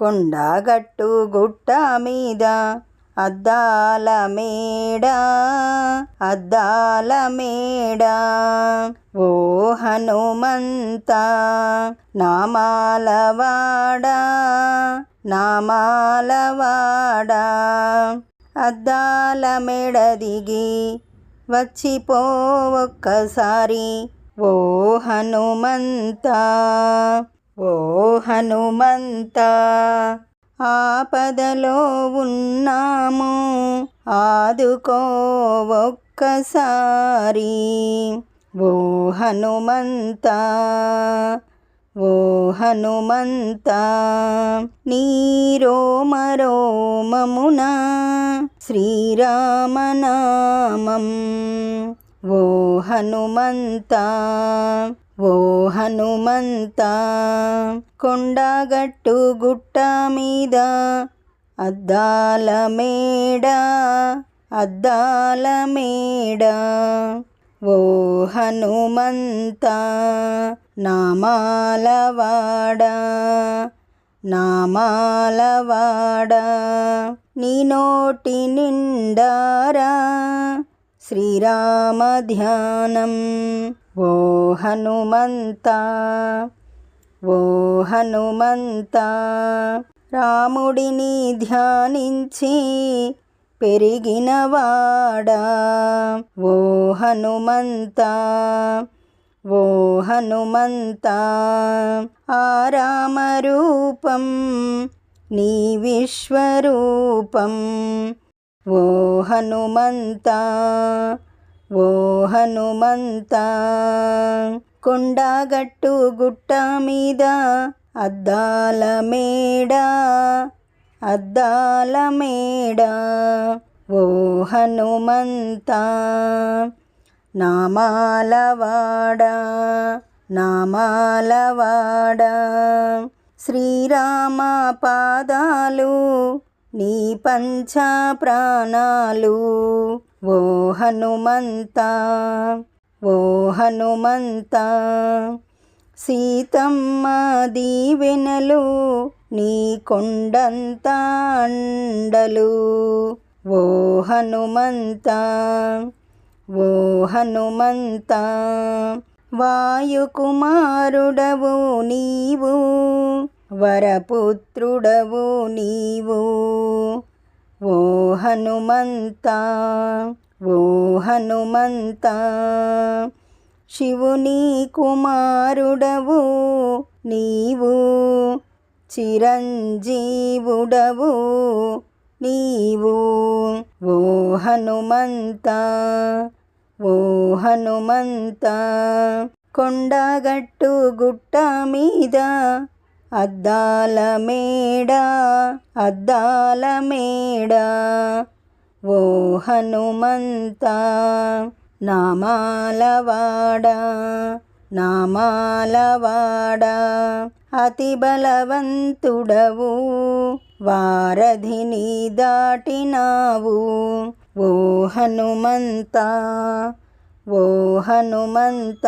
కొండగట్టు గుట్ట మీద అద్దాల మేడ అద్దాల మేడ ఓ హనుమంత నామాలవాడ నామాలవాడ అద్దాల మేడ దిగి వచ్చిపో ఒక్కసారి ఓ హనుమంత ఓ హనుమంత ఆపదలో ఉన్నాము ఆదుకో ఒక్కసారి ఓ హనుమంత ఓ హనుమంత నీ రోమరోమమున శ్రీరామనామం ఓ హనుమంత ఓ హనుమంత కొండగట్టు గుట్ట మీద అద్దాల మేడ అద్దాల మేడ ఓ హనుమంత నామాలవాడ నామాలవాడ నీ నోటి నిండారా శ్రీరామ ధ్యానం ఓ హనుమంత ఓ హనుమంత రాముడిని ధ్యానించి పెరిగినవాడా ఓ హనుమంత ఓ హనుమంత ఆ రామరూపం నీ విశ్వరూపం ఓ హనుమంత ఓ హనుమంత కొండగట్టు గుట్ట మీద అద్దాల మేడ అద్దాల మేడ ఓ హనుమంత నామాలవాడ నామాలవాడ శ్రీరామ పాదాలు నీ పంచ ప్రాణాలు ఓ హనుమంత ఓ హనుమంత సీతమ్మ దీవెనలు నీ కొండంత అండలు ఓ హనుమంత ఓ హనుమంత వాయుకుమారుడవు నీవు వరపుత్రుడవు నీవు ఓ హనుమంత ఓ హనుమంత శివుని కుమారుడవు నీవు చిరంజీవుడవు నీవు ఓ హనుమంత ఓ హనుమంత కొండగట్టు గుట్ట మీద అద్దాల మేడ అద్దాల మేడ ఓ హనుమంత నామాలవాడ నామాలవాడ అతి బలవంతుడవు వారధిని దాటినావు ఓ హనుమంత ఓ హనుమంత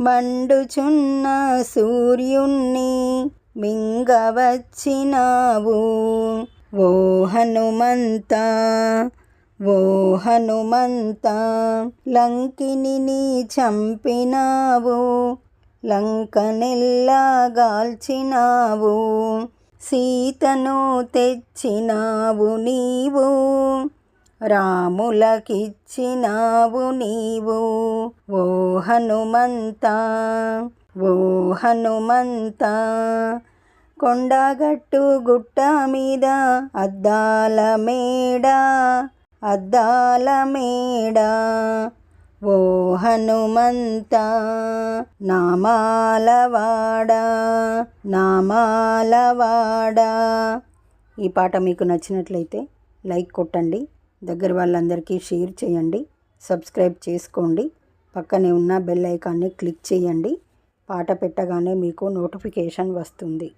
మండుచున్న సూర్యుణ్ణి మింగవచ్చినావు ఓ హనుమంత ఓ హనుమంత లంకిని చంపినావు లంకనెల్లా గాల్చినావు సీతను తెచ్చినావు నీవు రాములకిచ్చినావు నీవు ఓ హనుమంత ఓ హనుమంత కొండగట్టు గుట్ట మీద అద్దాల మేడ అద్దాల మేడ ఓ హనుమంత నామాలవాడ నామాలవాడ. ఈ పాట మీకు నచ్చినట్లయితే లైక్ కొట్టండి, దగ్గర వాళ్ళందరికీ షేర్ చేయండి, సబ్స్క్రైబ్ చేసుకోండి, పక్కనే ఉన్న బెల్ ఐకాన్ని క్లిక్ చేయండి. పాట పెట్టగానే మీకు నోటిఫికేషన్ వస్తుంది.